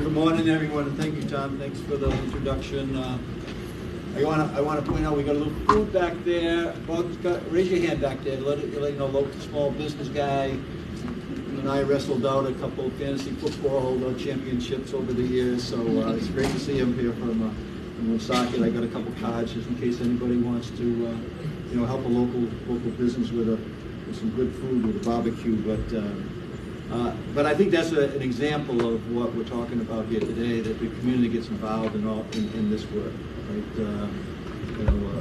Good morning, everyone, and thank you, Tom. Thanks for the introduction. I want to point out we got a little food back there. Bob, raise your hand back there. Let you know, local small business guy. You and I wrestled out a couple of fantasy football championships over the years, so it's great to see him here from Woonsocket. I got a couple cards just in case anybody wants to, help a local business with some good food with a barbecue. But I think that's an example of what we're talking about here today, that the community gets involved in this work. Right?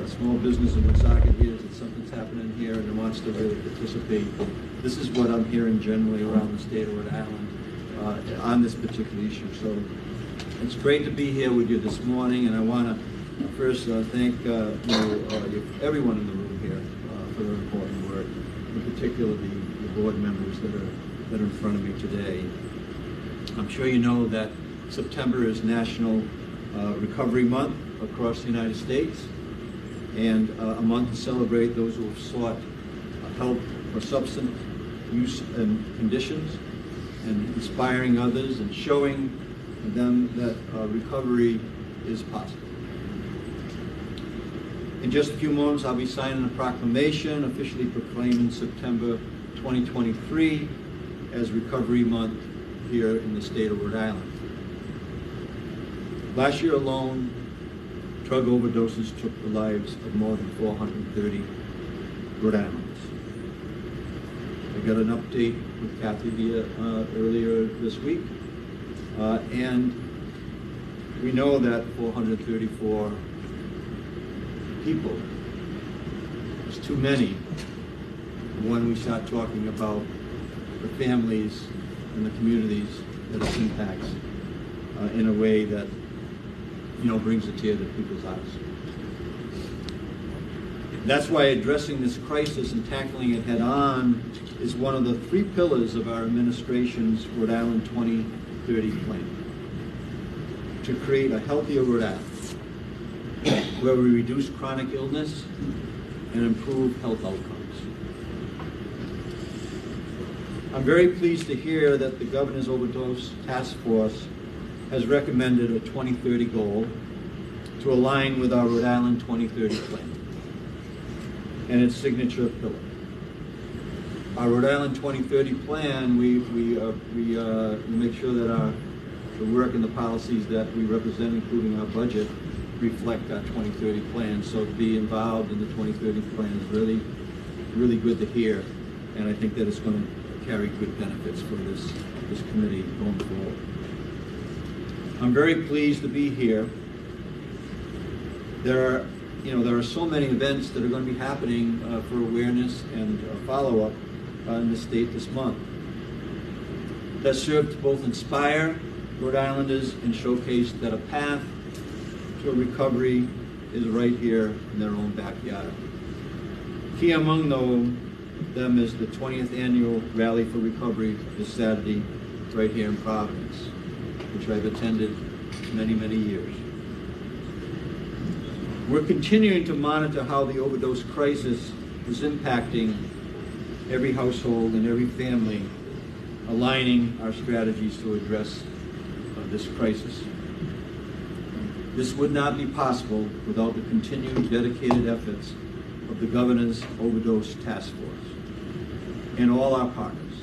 A small business in Woonsocket hears that something's happening here and wants to really participate. This is what I'm hearing generally around the state of Rhode Island on this particular issue. So it's great to be here with you this morning, and I want to first thank everyone in the room here for their important work, in particular the board members that are in front of me today. I'm sure you know that September is National Recovery Month across the United States, and a month to celebrate those who have sought help for substance use and conditions, and inspiring others and showing them that recovery is possible. In just a few moments, I'll be signing a proclamation officially proclaiming September 2023 as Recovery Month here in the state of Rhode Island. Last year alone, drug overdoses took the lives of more than 430 Rhode Islanders. I got an update with Kathryn earlier this week, and we know that 434 people is too many when we start talking about the families and the communities that it impacts in a way that brings a tear to people's eyes. That's why addressing this crisis and tackling it head on is one of the three pillars of our administration's Rhode Island 2030 plan, to create a healthier Rhode Island where we reduce chronic illness and improve health outcomes. I'm very pleased to hear that the Governor's Overdose Task Force has recommended a 2030 goal to align with our Rhode Island 2030 plan and its signature pillar. Our Rhode Island 2030 plan, we make sure that the work and the policies that we represent, including our budget, reflect our 2030 plan. So to be involved in the 2030 plan is really, really good to hear, and I think that it's going to carry good benefits for this committee going forward. I'm very pleased to be here. There are so many events that are going to be happening for awareness and follow-up in the state this month that serve to both inspire Rhode Islanders and showcase that a path to a recovery is right here in their own backyard. Key among them is the 20th Annual Rally for Recovery this Saturday right here in Providence, which I've attended many, many years. We're continuing to monitor how the overdose crisis is impacting every household and every family, aligning our strategies to address this crisis. This would not be possible without the continued dedicated efforts of the Governor's Overdose Task Force and all our partners,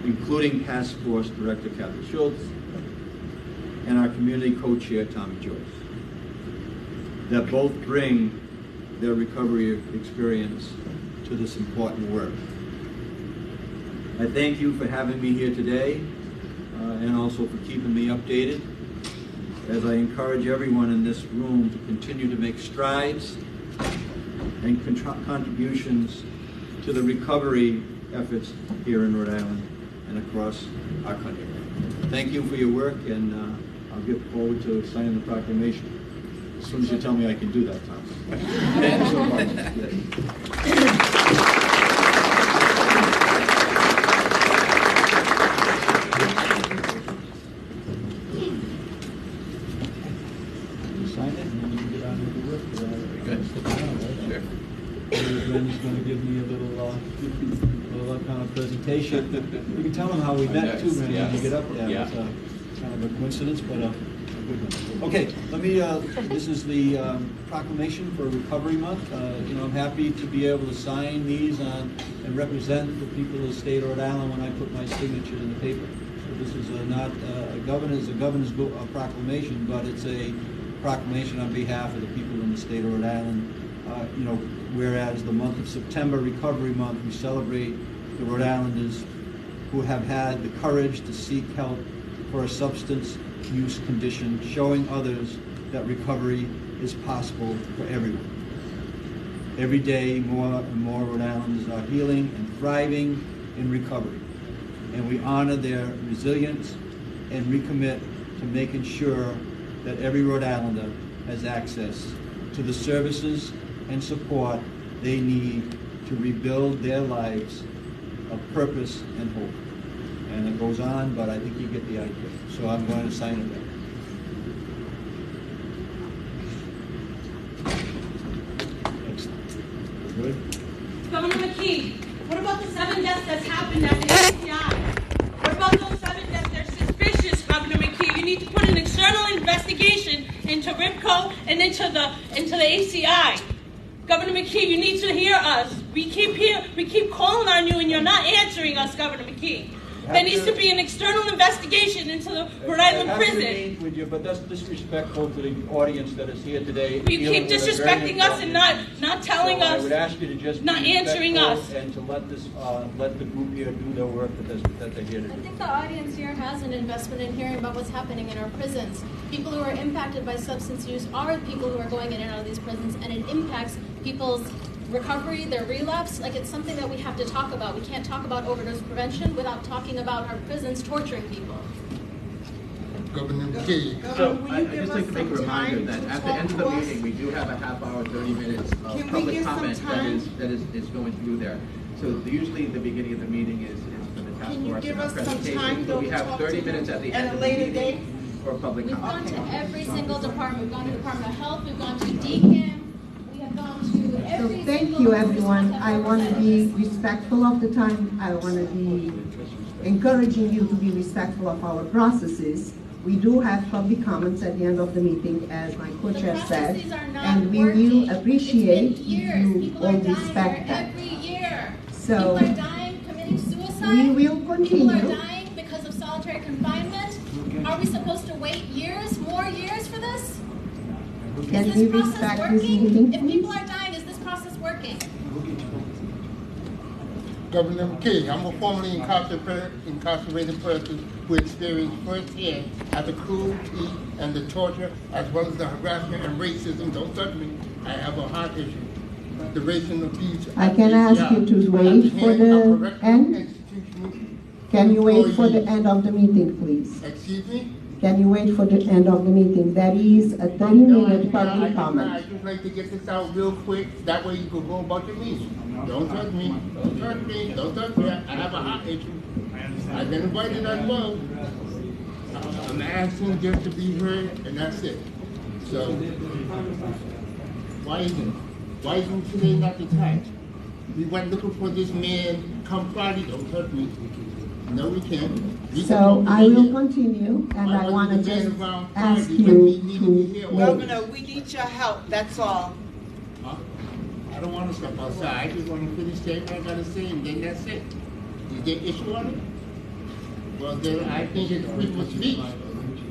including Task Force Director Kathryn and our community co-chair Tommy Joyce, that both bring their recovery experience to this important work. I thank you for having me here today and also for keeping me updated, as I encourage everyone in this room to continue to make strides and contributions to the recovery efforts here in Rhode Island and across our country. Thank you for your work, and I'll get forward to signing the proclamation as soon as you tell me I can do that, Tom. Thank you so much. Sure. Ben's going to give me a little little kind of presentation. You can tell them how we met too, Randy, when you get up there. Yeah. It's kind of a coincidence, but a good one. Okay, let me, this is the proclamation for Recovery Month. I'm happy to be able to sign these and represent the people of the state of Rhode Island when I put my signature in the paper. So this is not a governor's proclamation, but it's a proclamation on behalf of the people in the state of Rhode Island. Whereas the month of September, Recovery Month, we celebrate the Rhode Islanders who have had the courage to seek help for a substance use condition, showing others that recovery is possible for everyone. Every day, more and more Rhode Islanders are healing and thriving in recovery. And we honor their resilience and recommit to making sure that every Rhode Islander has access to the services and support they need to rebuild their lives of purpose and hope. And it goes on, but I think you get the idea. So I'm going to sign it there. Excellent. Good. Governor McKee, what about the 7 deaths that's happened at the ACI? What about those 7 deaths? They're suspicious, Governor McKee. You need to put an external investigation into RIPCO and into the ACI. Governor McKee, you need to hear us. We keep calling on you and you're not answering us, Governor McKee. There needs to be an external investigation into the Rhode Island prison. I have to meet with you, but that's disrespectful to the audience that is here today. You keep disrespecting us and not telling us. I would ask you to just not answering us and to let the group here do their work that they're here to do. I think the audience here has an investment in hearing about what's happening in our prisons. People who are impacted by substance use are people who are going in and out of these prisons, and it impacts people's recovery, their relapse. Like, it's something that we have to talk about. We can't talk about overdose prevention without talking about our prisons torturing people. Governor McKee. So I'd just like to make a reminder that at the end of the meeting, we do have a half hour, 30 minutes of public comment that is going through there. So usually the beginning of the meeting is for the task force and our presentation. So we have 30 minutes at the end of the meeting for public comment. We've gone to every single department. We've gone to the Department of Health. We've gone to DCAM. We have gone to every So thank you, everyone. I want to be respectful of the time. I want to be encouraging you to be respectful of our processes. We do have public comments at the end of the meeting, as my co-chair said, and we will appreciate if you all respect that. Every year. So people are dying, committing suicide. we will continue. People are dying because of solitary confinement. Are we supposed to wait years, more years for this? Can Is we this process respect this working? meeting, If please? people are dying, is this process working? Governor McKee, I'm a formerly incarcerated person who experienced firsthand the cruelty and the torture, as well as the harassment and racism. Don't touch me. I have a heart issue. The racial abuse. I can ask you to wait for the end. Can you wait for the end of the meeting, please? Excuse me? Can you wait for the end of the meeting? That is a 30-minute public I comment. just like to get this out real quick. That way you can go about your meeting. Don't touch me. Don't touch me. Don't touch me. I have a heart issue. I've been invited as well. I'm asking just to be heard, and that's it. So, why isn't today not the time? We went looking for this man come Friday. Don't touch me. No, we can't. So I will continue, and I want to just ask you to wait. Governor, we need your help, that's all. Huh? I don't want to step outside. I just want to finish saying what I got to say, and then that's it. Is there issue on it? Well, then I think it's freedom of speech.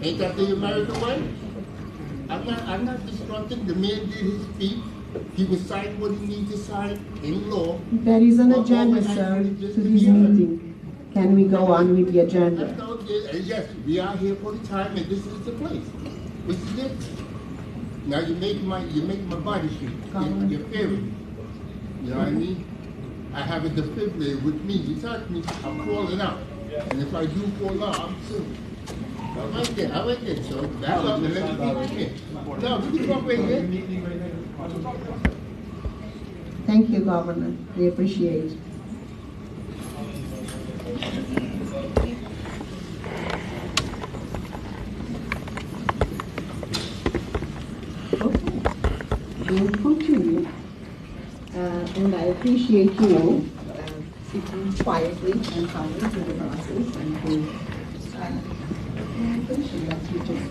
Ain't that the American way? I'm not disrupting. The man did his speech. He was signing what he needs to sign in law. There is an agenda, sir, to this meeting. Can we go on with the agenda? Yes, we are here for the time, and this is the place. This is it. Now you're making my body shake. You're fearing. You know what I mean? I have a defibrillator with me. You touch me, I'm crawling out. And if I do fall out, I'm suing. I like that. So back up and let me speak again. No, we can talk right here. Thank you, Governor. We appreciate it. Okay, we'll continue. And I appreciate you sit quietly and follow through the process and to appreciate that you just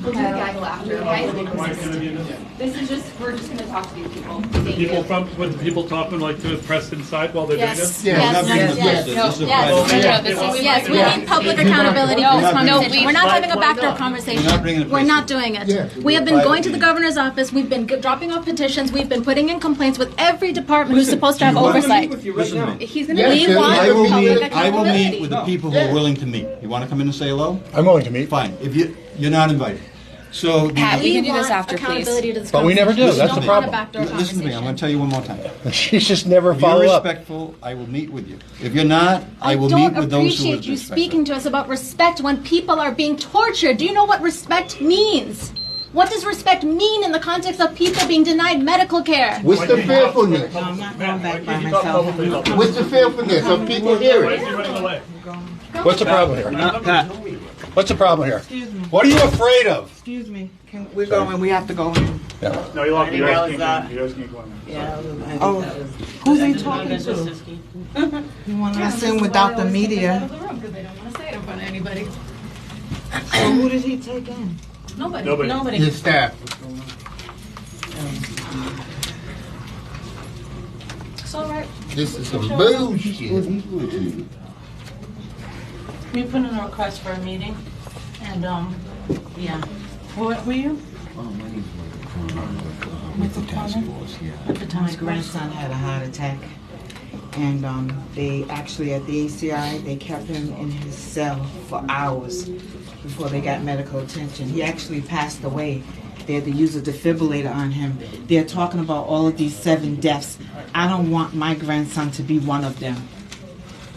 We'll do a gaggle after, okay? This is just, we're just going to talk to these people. Thank you. With the people talking like to the press inside while they're doing this? Yes, we need public accountability for this conversation. We're not having a backdoor conversation. We're not doing it. We have been going to the governor's office. We've been dropping off petitions. We've been putting in complaints with every department who's supposed to have oversight. He's going to leave one I will public meet. I will meet accountability. with the people who are willing to meet. You want to come in and say hello? I'm willing to meet. Fine. If you're not invited. So Pat, we can do want this after, please. accountability to this But we never do. conversation. That's the We don't want a problem. backdoor listen to me. I'm going to tell you one more time. She's just never If you're follow up. respectful, I will meet with you. If you're not, I will don't meet with those who are appreciate you respectful. speaking to us about respect when people are being tortured. Do you know what respect means? What does respect mean in the context of people being denied medical care? What's the fearfulness? I'm not going back by myself. What's the fearfulness of people hearing? What's the problem here? Pat, What's the problem here? Excuse me. What are you afraid of? Excuse me. We're going. We have to go in. Yeah. No, you lost. You guys Anybody else can't. You guys can't go in there. Yeah. Oh, who's he talking to? You want us in without the media? Because they don't want to say it in front of anybody. So who did he take in? Nobody. His staff. It's all right. This is some bullshit. We put in a request for a meeting, and, yeah. What were you? With the task force, yeah. At the task My force? grandson had a heart attack, and they actually at the ACI they kept him in his cell for hours before they got medical attention. He actually passed away. They had to use a defibrillator on him. They're talking about all of these 7 deaths. I don't want my grandson to be one of them.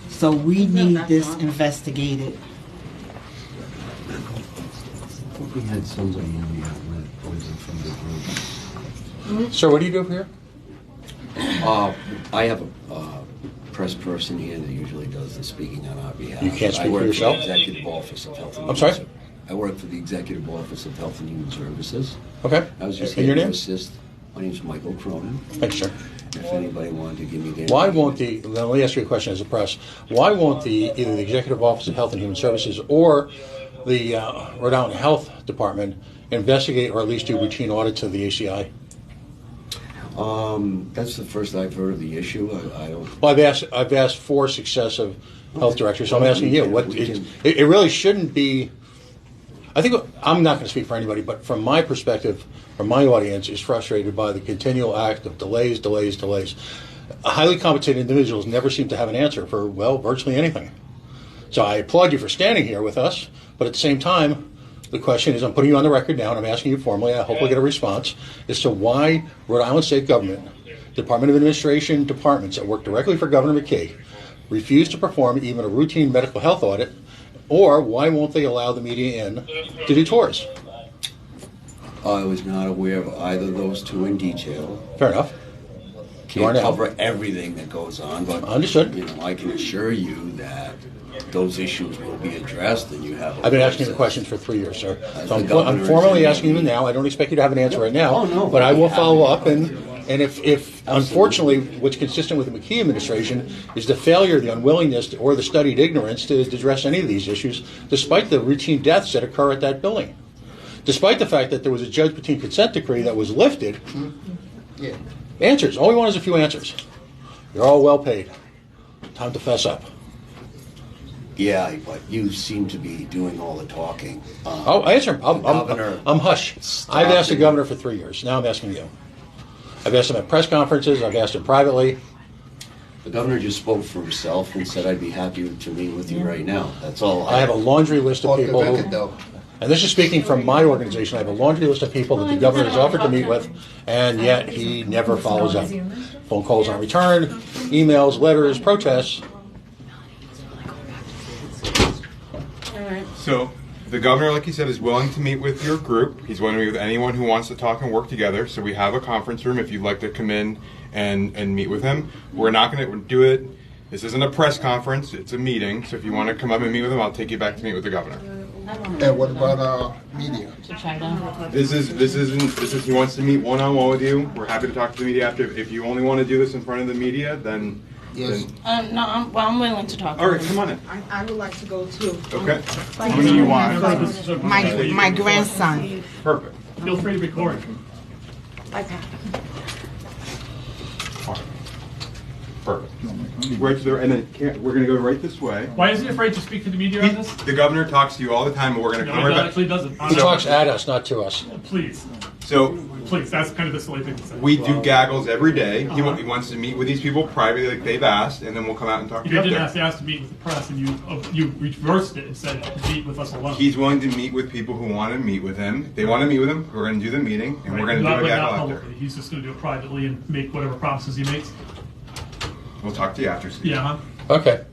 So we need this investigated. I thought we had somebody in the outlet posing from the group. Sir, what do you do up here? I have a press person here that usually does the speaking on our behalf. You can't speak I work for yourself? For the Executive Office of Health and I'm Human sorry? I work for the Executive Office of Health and Human Services. Okay. I was just And here your to name? assist. My name's Michael Cronin. Thanks, sir. If anybody wanted to give me their Why name. won't let me ask you a question as a press. Why won't either the Executive Office of Health and Human Services or the Rhode Island Health Department investigate or at least do routine audits of the ACI? That's the first I've heard of the issue. I don't. Well, I've asked 4 successive health directors, so I'm asking you. It really shouldn't be. I think I'm not going to speak for anybody, but from my perspective, from my audience, is frustrated by the continual act of delays. Highly competent individuals never seem to have an answer for, well, virtually anything. So I applaud you for standing here with us, but at the same time, the question is, I'm putting you on the record now, and I'm asking you formally, I hope we'll get a response, as to why Rhode Island State Government, Department of Administration departments that work directly for Governor McKee refuse to perform even a routine medical health audit, or why won't they allow the media in to do tours? I was not aware of either of those 2 in detail. Fair enough. Can't cover everything that goes on, but understood. You know, I can assure you that those issues will be addressed, and you have. I've been asking you the questions for 3 years, sir. So I'm formally asking you now. I don't expect you to have an answer right now. Oh, no. But I will follow up, and if unfortunately, what's consistent with the McKee administration is the failure, the unwillingness, or the studied ignorance to address any of these issues, despite the routine deaths that occur at that building, despite the fact that there was a judge between consent decree that was lifted. Yeah. Answers. All we want is a few answers. You're all well paid. Time to fess up. Yeah, but you seem to be doing all the talking. I'll answer. I'm hush. I've asked the governor for 3 years. Now I'm asking you. I've asked him at press conferences. I've asked him privately. The governor just spoke for himself and said, I'd be happy to meet with you right now. That's all. I have a laundry list of people and this is speaking from my organization, I have a laundry list of people that the governor has offered to meet with, and yet he never follows up. Phone calls aren't returned, emails, letters, protests. So the governor, like you said, is willing to meet with your group. He's willing to meet with anyone who wants to talk and work together. So we have a conference room if you'd like to come in and meet with him. We're not going to do it. This isn't a press conference. It's a meeting. So if you want to come up and meet with him, I'll take you back to meet with the governor. And what about media? To try to. This is he wants to meet one-on-one with you. We're happy to talk to the media after. If you only want to do this in front of the media, then Yes. then- No, I'm willing to talk. all right, come on in. I would like to go too. Okay. How many do you want? My grandson. Perfect. Feel free to record. Perfect. Right to the, and then we're going to go right this way. Why is he afraid to speak to the media on this? The governor talks to you all the time, and we're going to No, come he right back. actually doesn't. He talks at us, not to us. Please, So please, that's kind of the silly thing to say. we do gaggles every day. He wants to meet with these people privately, like they've asked, and then we'll come out and talk to You you up didn't there. ask, they asked to meet with the press, and you reversed it and said meet with us alone. He's willing to meet with people who want to meet with him. They want to meet with him. We're going to do the meeting, and we're going to do Not a right now gaggle after. publicly. He's just going to do it privately and make whatever promises he makes. We'll talk to you after, Steve. Yeah, huh? Okay.